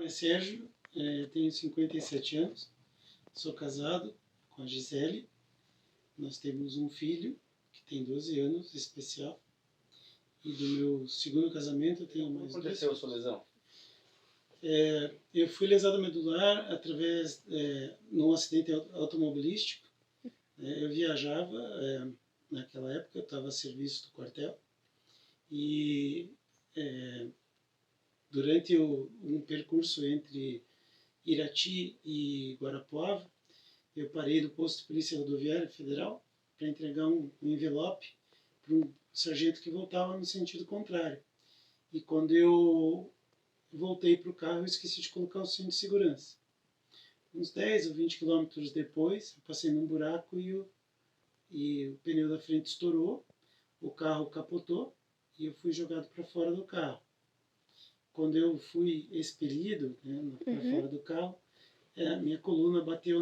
nome é Sérgio, tenho 57 anos, sou casado com a Gisele, nós temos um filho que tem 12 anos, especial, e do meu segundo casamento eu tenho mais Como aconteceu a sua lesão? Eu fui lesado medular através num acidente automobilístico. Eu viajava, naquela época eu estava a serviço do quartel, e durante um percurso entre Irati e Guarapuava, eu parei no posto de polícia rodoviária federal para entregar um envelope para um sargento que voltava no sentido contrário. E quando eu voltei para o carro, eu esqueci de colocar o cinto de segurança. Uns 10 ou 20 quilômetros depois, eu passei num buraco e o pneu da frente estourou, o carro capotou e eu fui jogado para fora do carro. Quando eu fui expelido, né, para fora do carro, minha coluna bateu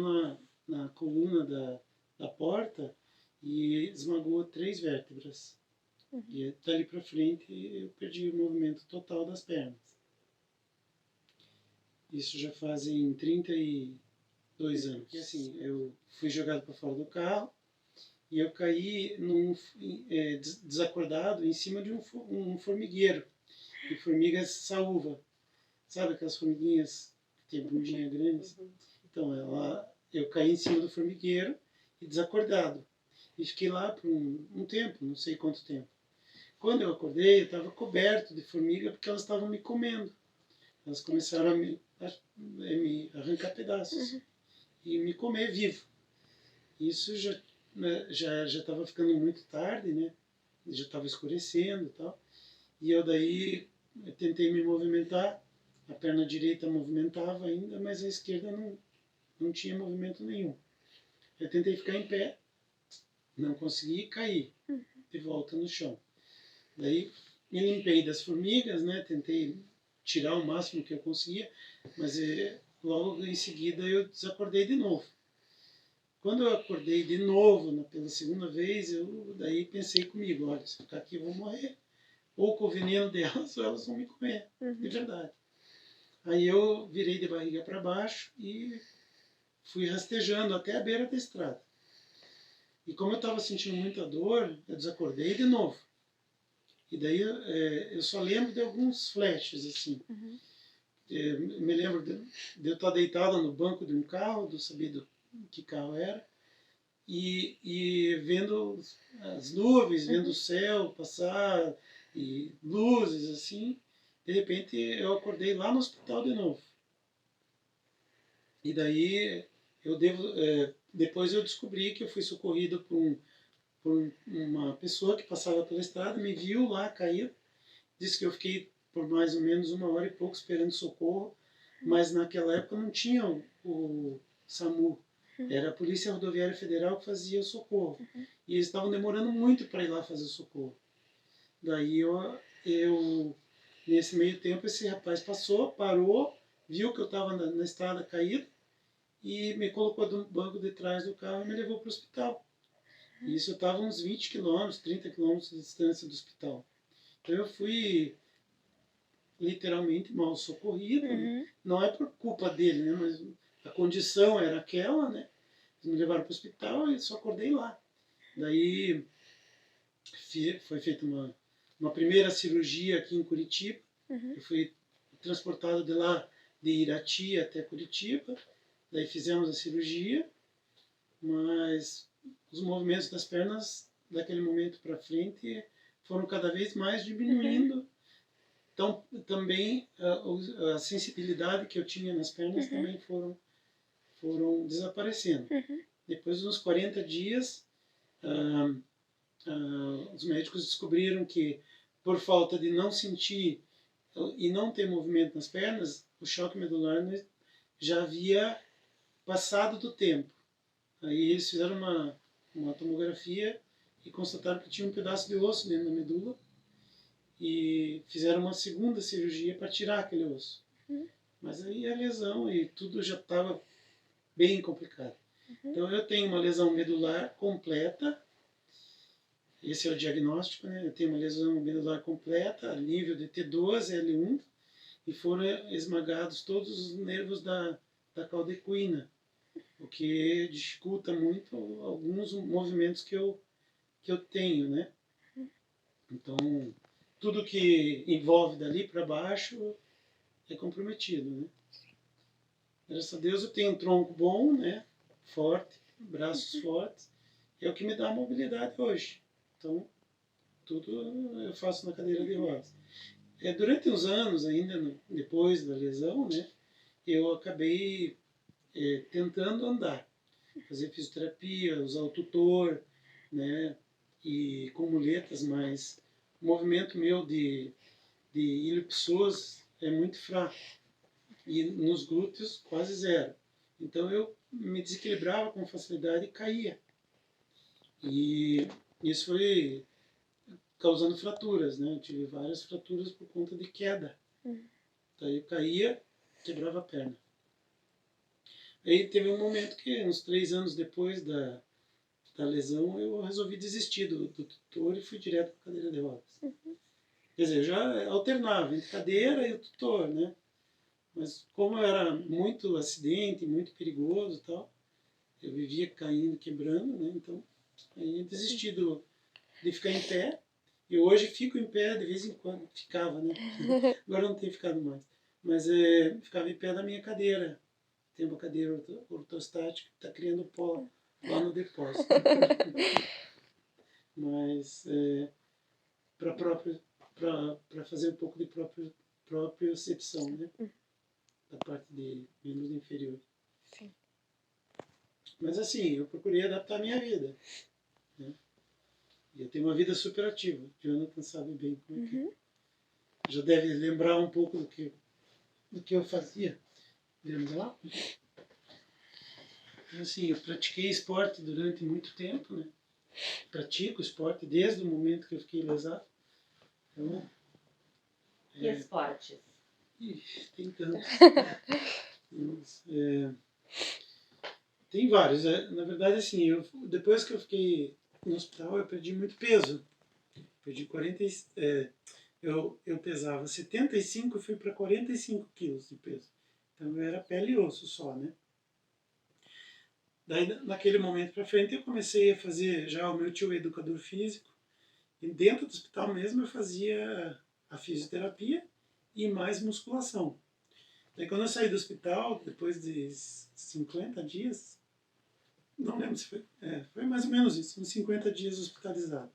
na coluna da porta e esmagou 3 vértebras. E dali para frente eu perdi o movimento total das pernas. Isso já fazem 32 anos. E assim, eu fui jogado para fora do carro e eu caí desacordado em cima de um formigueiro, de formigas saúva. Sabe aquelas formiguinhas que tem bundinha grande? Então, eu caí em cima do formigueiro e desacordado. E fiquei lá por um tempo, não sei quanto tempo. Quando eu acordei, eu estava coberto de formiga porque elas estavam me comendo. Elas começaram a me arrancar pedaços e me comer vivo. Isso já estava ficando muito tarde, né? Já estava escurecendo e tal. E eu tentei me movimentar. A perna direita movimentava ainda, mas a esquerda não tinha movimento nenhum. Eu tentei ficar em pé, não consegui, cair de volta no chão. Daí me limpei das formigas, né? Tentei tirar o máximo que eu conseguia, mas logo em seguida eu desacordei de novo. Quando eu acordei de novo, pela segunda vez, eu daí pensei comigo, olha, se eu ficar aqui eu vou morrer. Ou com o veneno delas, ou elas vão me comer, de verdade. Aí eu virei de barriga para baixo e fui rastejando até a beira da estrada. E como eu estava sentindo muita dor, eu desacordei de novo. E daí eu só lembro de alguns flashes, assim. Me lembro de eu estar deitado no banco de um carro, não sabia que carro era, e vendo as nuvens, vendo o céu passar, e luzes, assim. De repente eu acordei lá no hospital de novo. E daí depois eu descobri que eu fui socorrido por uma pessoa que passava pela estrada, me viu lá caído, disse que eu fiquei por mais ou menos 1 hora e pouco esperando socorro, mas naquela época não tinha o SAMU, era a Polícia Rodoviária Federal que fazia o socorro, e eles estavam demorando muito para ir lá fazer o socorro. Daí nesse meio tempo, esse rapaz parou, viu que eu estava na estrada caído, e me colocou no banco de trás do carro e me levou para o hospital. E isso eu estava uns 20 quilômetros, 30 quilômetros de distância do hospital. Então eu fui literalmente mal socorrido, né? Não é por culpa dele, né? Mas a condição era aquela, né? Eles me levaram para o hospital e só acordei lá. Daí foi feita uma primeira cirurgia aqui em Curitiba. Eu fui transportado de lá, de Irati até Curitiba. Daí fizemos a cirurgia, mas os movimentos das pernas, daquele momento para frente, foram cada vez mais diminuindo. Então, também a sensibilidade que eu tinha nas pernas também foram desaparecendo. Depois de uns 40 dias, os médicos descobriram que, por falta de não sentir e não ter movimento nas pernas, o choque medular já havia passado do tempo. Aí eles fizeram uma tomografia e constataram que tinha um pedaço de osso dentro da medula e fizeram uma segunda cirurgia para tirar aquele osso. Mas aí a lesão e tudo já estava bem complicado. Então eu tenho uma lesão medular completa, esse é o diagnóstico, né? Eu tenho uma lesão medular completa, a nível de T12, L1, e foram esmagados todos os nervos da cauda equina, o que dificulta muito alguns movimentos que eu tenho, né? Então, tudo que envolve dali para baixo é comprometido, né? Graças a Deus eu tenho um tronco bom, né? Forte, braços fortes, é o que me dá a mobilidade hoje. Então, tudo eu faço na cadeira de rodas. Durante uns anos ainda, depois da lesão, né? Eu acabei tentando andar, fazer fisioterapia, usar o tutor, né? E com muletas, mas o movimento meu de ilho-psoas é muito fraco e nos glúteos quase zero. Então eu me desequilibrava com facilidade e caía. E isso foi causando fraturas, né? Eu tive várias fraturas por conta de queda. Então eu caía, quebrava a perna. Aí teve um momento que, uns 3 anos depois da lesão, eu resolvi desistir do tutor e fui direto para a cadeira de rodas. Quer dizer, eu já alternava entre cadeira e o tutor, né? Mas como era muito acidente, muito perigoso e tal, eu vivia caindo, quebrando, né? Então, aí eu desisti de ficar em pé. E hoje fico em pé de vez em quando. Ficava, né? Agora não tenho ficado mais. Mas ficava em pé na minha cadeira. Tem uma cadeira ortostática que está criando pó lá no depósito. Mas para fazer um pouco de propriocepção, né? Da parte de membros inferiores. Sim. Mas assim, eu procurei adaptar a minha vida. Né? E eu tenho uma vida super ativa. O Jonathan sabe bem como é que é. Já deve lembrar um pouco do que eu fazia. Vamos lá? Então, assim, eu pratiquei esporte durante muito tempo, né? Pratico esporte desde o momento que eu fiquei lesado. Então, E esportes? Tem tantos. Tem vários. Na verdade, assim, depois que eu fiquei no hospital, eu perdi muito peso. Perdi 40. Eu pesava 75 e fui para 45 quilos de peso. Então eu era pele e osso só, né? Daí, naquele momento para frente, eu comecei a fazer já o meu tio educador físico. E dentro do hospital mesmo eu fazia a fisioterapia e mais musculação. Daí quando eu saí do hospital, depois de 50 dias, não lembro se foi mais ou menos isso, uns 50 dias hospitalizado.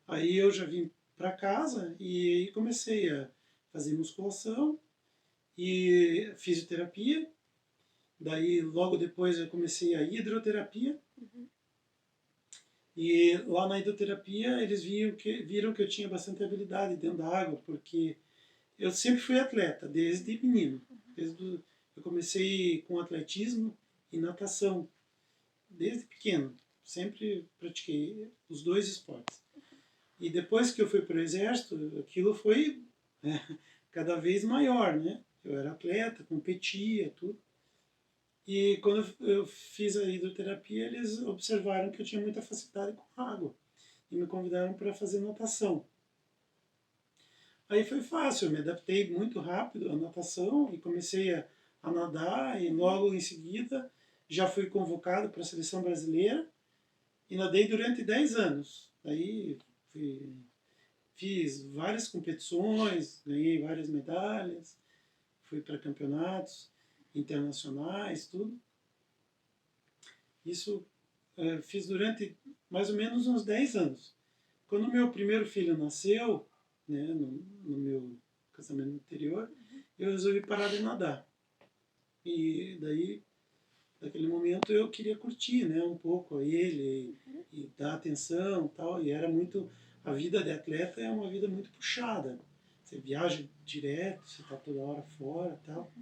Aí eu já vim para casa e comecei a fazer musculação e fisioterapia. Daí logo depois eu comecei a hidroterapia. E lá na hidroterapia eles viram que eu tinha bastante habilidade dentro da água, porque eu sempre fui atleta, desde menino. Eu comecei com atletismo e natação, desde pequeno. Sempre pratiquei os dois esportes. E depois que eu fui para o exército, aquilo foi cada vez maior, né? Eu era atleta, competia, tudo. E quando eu fiz a hidroterapia, eles observaram que eu tinha muita facilidade com água. E me convidaram para fazer natação. Aí foi fácil, eu me adaptei muito rápido à natação e comecei a nadar. E logo em seguida já fui convocado para a seleção brasileira e nadei durante 10 anos. Aí fiz várias competições, ganhei várias medalhas, fui para campeonatos internacionais, tudo. Isso fiz durante mais ou menos uns 10 anos. Quando meu primeiro filho nasceu, né, no meu casamento anterior, eu resolvi parar de nadar. E daí, naquele momento, eu queria curtir, né, um pouco ele e dar atenção e tal. E era muito... A vida de atleta é uma vida muito puxada. Você viaja direto, você está toda hora fora e tal.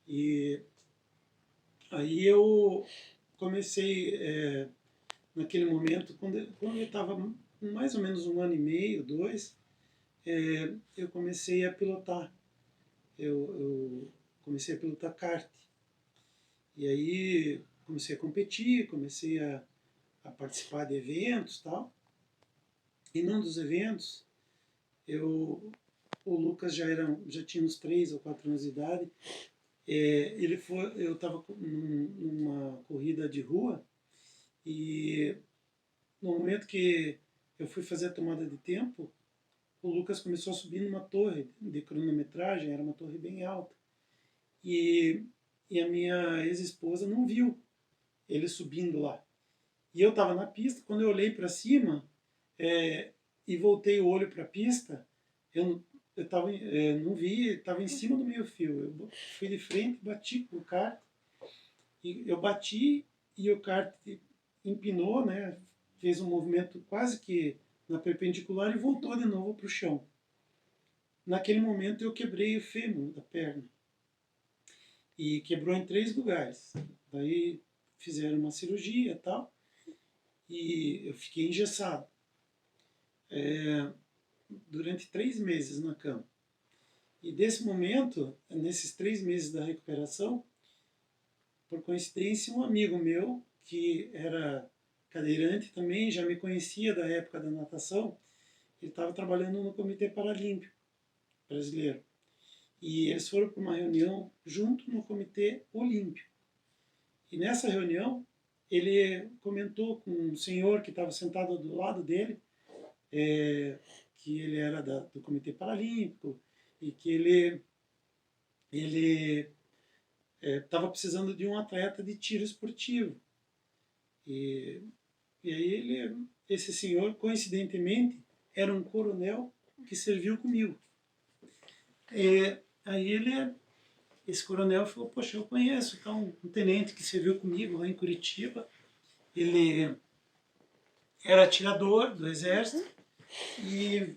E aí eu comecei, naquele momento, quando eu estava com mais ou menos 1 ano e meio, 2, eu comecei a pilotar. Eu comecei a pilotar kart. E aí comecei a competir, comecei a participar de eventos e tal. E num dos eventos, eu o Lucas já tinha uns 3 ou 4 anos de idade. Eu estava numa corrida de rua e no momento que eu fui fazer a tomada de tempo, o Lucas começou a subir numa torre de cronometragem, era uma torre bem alta. E a minha ex-esposa não viu ele subindo lá. E eu estava na pista, quando eu olhei para cima e voltei o olho para a pista, eu não vi, estava em cima do meio-fio. Eu fui de frente, bati com o kart, e eu bati e o kart empinou, né, fez um movimento quase que na perpendicular e voltou de novo para o chão. Naquele momento eu quebrei o fêmur da perna. E quebrou em 3 lugares. Daí fizeram uma cirurgia e tal, e eu fiquei engessado. Durante 3 meses na cama. E desse momento, nesses 3 meses da recuperação, por coincidência, um amigo meu, que era cadeirante também, já me conhecia da época da natação, ele estava trabalhando no Comitê Paralímpico Brasileiro. E eles foram para uma reunião junto no Comitê Olímpico. E nessa reunião, ele comentou com um senhor que estava sentado do lado dele, que ele era do Comitê Paralímpico e que ele estava precisando de um atleta de tiro esportivo. E aí esse senhor, coincidentemente, era um coronel que serviu comigo. Aí esse coronel falou, poxa, eu conheço um tenente que serviu comigo lá em Curitiba. Ele era atirador do exército e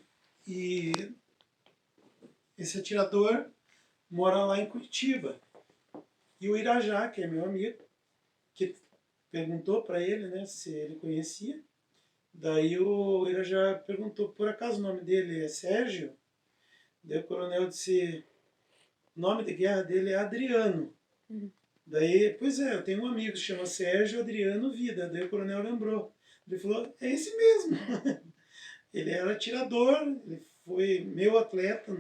esse atirador mora lá em Curitiba. E o Irajá, que é meu amigo, que perguntou para ele, né, se ele conhecia. Daí o Irajá perguntou, por acaso o nome dele é Sérgio? Daí o coronel disse, o nome de guerra dele é Adriano. Daí, pois é, eu tenho um amigo que se chama Sérgio Adriano Vida. Daí o coronel lembrou. Ele falou, é esse mesmo. Ele era atirador, ele foi meu atleta,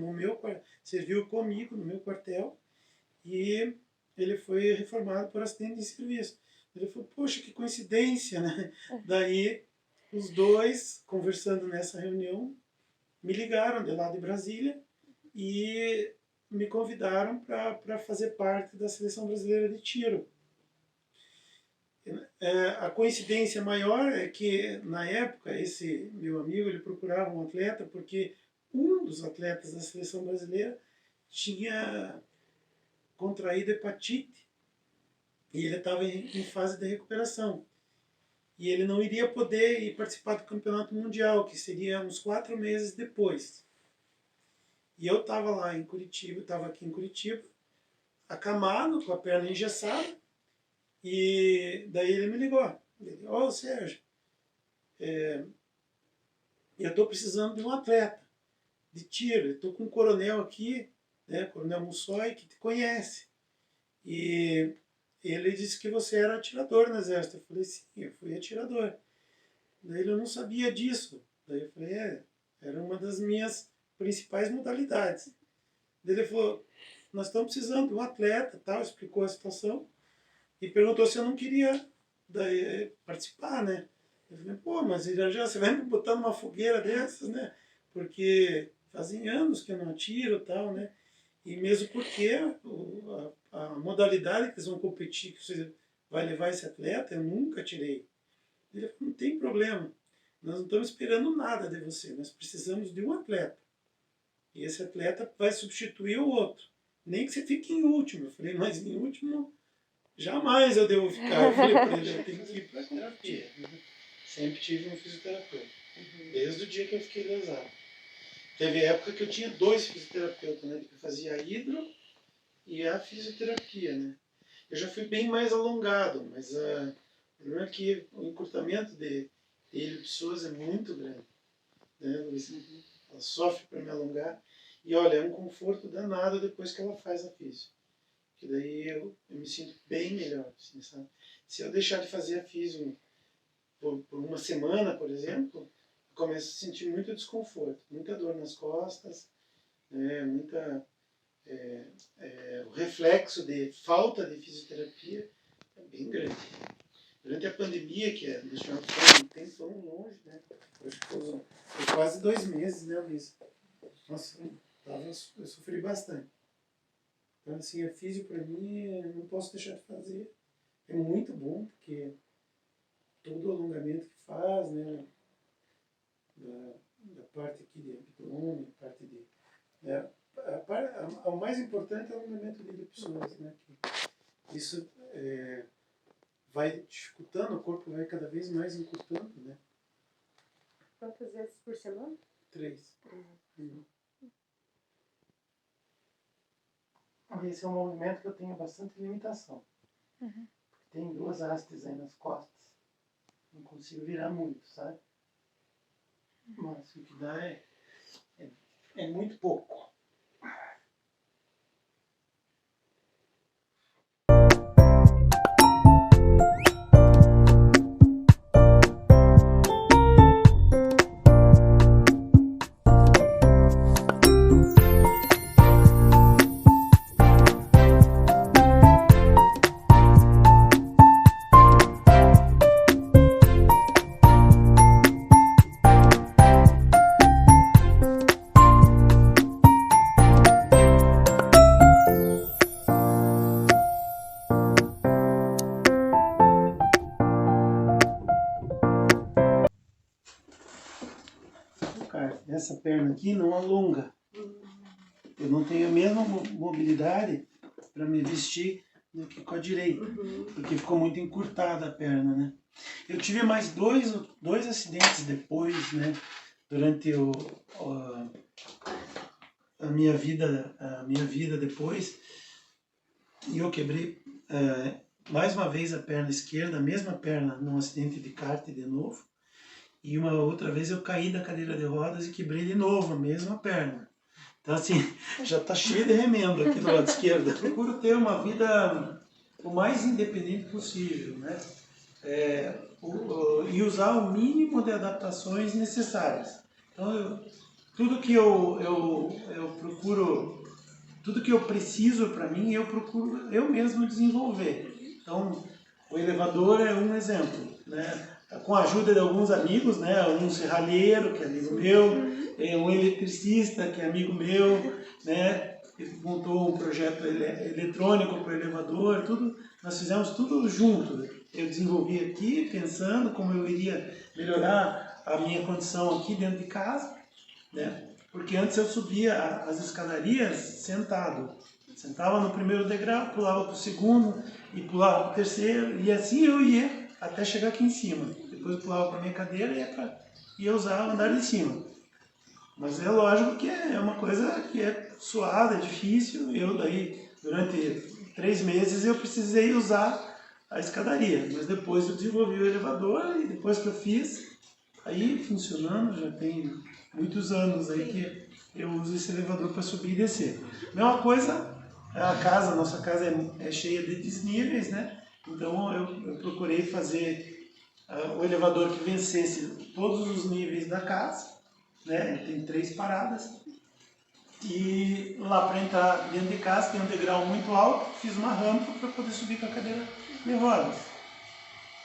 serviu comigo no meu quartel, e ele foi reformado por acidente de serviço. Ele falou, poxa, que coincidência, né? Daí, os dois, conversando nessa reunião, me ligaram de lá de Brasília e me convidaram para fazer parte da Seleção Brasileira de Tiro. A coincidência maior é que, na época, esse meu amigo ele procurava um atleta porque um dos atletas da Seleção Brasileira tinha contraído hepatite e ele estava em fase de recuperação. E ele não iria poder ir participar do Campeonato Mundial, que seria uns 4 meses depois. E eu estava lá em Curitiba, estava aqui em Curitiba, acamado, com a perna engessada, e daí ele me ligou. Ele disse, ô Sérgio, eu estou precisando de um atleta de tiro, eu estou com um coronel aqui, né, Coronel Mussoi, que te conhece. E ele disse que você era atirador no exército. Eu falei, sim, eu fui atirador. Daí ele, eu não sabia disso. Daí eu falei, era uma das minhas principais modalidades. Daí ele falou, nós estamos precisando de um atleta, tal, explicou a situação, e perguntou se eu não queria participar, né? Eu falei, pô, mas já você vai me botar numa fogueira dessas, né? Porque fazem anos que eu não atiro e tal, né? E mesmo porque a modalidade que eles vão competir, que você vai levar esse atleta, eu nunca tirei. Ele falou, não tem problema, nós não estamos esperando nada de você, nós precisamos de um atleta. E esse atleta vai substituir o outro. Nem que você fique em último. Eu falei, mas em último, jamais eu devo ficar. Eu falei para ele, eu tenho que ir para a terapia. Sempre tive um fisioterapeuta. Desde o dia que eu fiquei lesado. Teve época que eu tinha 2 fisioterapeutas, né? Que eu fazia a hidro e a fisioterapia, né? Eu já fui bem mais alongado, mas o problema é que o encurtamento de elipsoas é muito grande. Né, Luiz? Ela sofre para me alongar. E olha, é um conforto danado depois que ela faz a físio. Que daí eu me sinto bem melhor. Assim, sabe? Se eu deixar de fazer a físio por uma semana, por exemplo, eu começo a sentir muito desconforto, muita dor nas costas, né? O reflexo de falta de fisioterapia é bem grande. Durante a pandemia, que nós tivemos um tempão longe, né? Acho que foi quase 2 meses, né, Luísa? Nossa, eu sofri bastante. Então, assim, a físio para mim, eu não posso deixar de fazer. É muito bom, porque todo o alongamento que faz, né, da parte aqui de abdômen, parte de... o mais importante é o alongamento de elipsoide, né, que isso vai dificultando, o corpo vai cada vez mais encurtando, né. Quantas vezes por semana? 3. Esse é um movimento que eu tenho bastante limitação. Tem 2 hastes aí nas costas. Não consigo virar muito, sabe? Mas o que dá é muito pouco. Essa perna aqui não alonga. Eu não tenho a mesma mobilidade para me vestir do que com a direita, porque ficou muito encurtada a perna, né? Eu tive mais dois acidentes depois, né? Durante a minha vida depois, e eu quebrei mais uma vez a perna esquerda, a mesma perna, num acidente de kart de novo. E uma outra vez eu caí da cadeira de rodas e quebrei de novo a mesma perna. Então, assim, já está cheio de remendo aqui do lado esquerdo. Eu procuro ter uma vida o mais independente possível, né? E usar o mínimo de adaptações necessárias. Então, tudo que eu procuro, tudo que eu preciso para mim, eu procuro eu mesmo desenvolver. Então, o elevador é um exemplo, né? Com a ajuda de alguns amigos, né? Um serralheiro, que é amigo meu, um eletricista, que é amigo meu, né? Ele montou um projeto eletrônico para o elevador, tudo, nós fizemos tudo junto. Eu desenvolvi aqui, pensando como eu iria melhorar a minha condição aqui dentro de casa, né? Porque antes eu subia as escadarias sentado. Sentava no primeiro degrau, pulava para o segundo e pulava para o terceiro, e assim eu ia até chegar aqui em cima. Depois eu pulava para minha cadeira e ia usar o andar de cima. Mas é lógico que é uma coisa que é suada, é difícil. Eu daí, durante 3 meses, eu precisei usar a escadaria. Mas depois eu desenvolvi o elevador e depois que eu fiz, aí funcionando, já tem muitos anos aí que eu uso esse elevador para subir e descer. Mesma coisa, a nossa casa é cheia de desníveis, né? Então eu procurei fazer o elevador que vencesse todos os níveis da casa, né? Tem 3 paradas. E lá para entrar dentro de casa tem um degrau muito alto, fiz uma rampa para poder subir com a cadeira de rodas.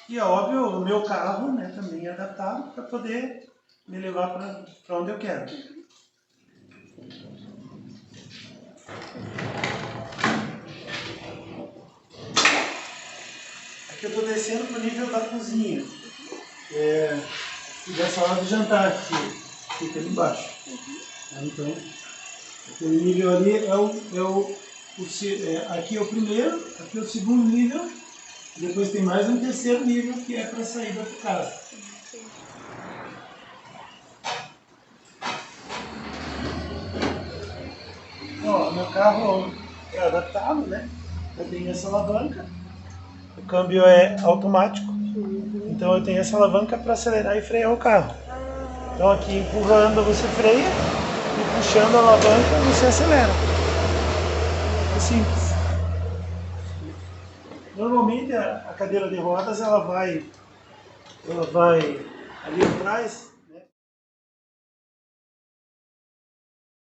E é óbvio, o meu carro, né, também é adaptado para poder me levar para onde eu quero. Aqui eu estou descendo para o nível da cozinha, e da sala de jantar, que fica ali embaixo. Então, aquele nível ali aqui é o primeiro, aqui é o segundo nível, e depois tem mais um terceiro nível que é para sair da casa. Ó, meu carro é adaptado, né? Eu tenho essa alavanca, o câmbio é automático, então eu tenho essa alavanca para acelerar e frear o carro. Então aqui empurrando você freia e puxando a alavanca você acelera. É simples. Normalmente a cadeira de rodas ela vai ali atrás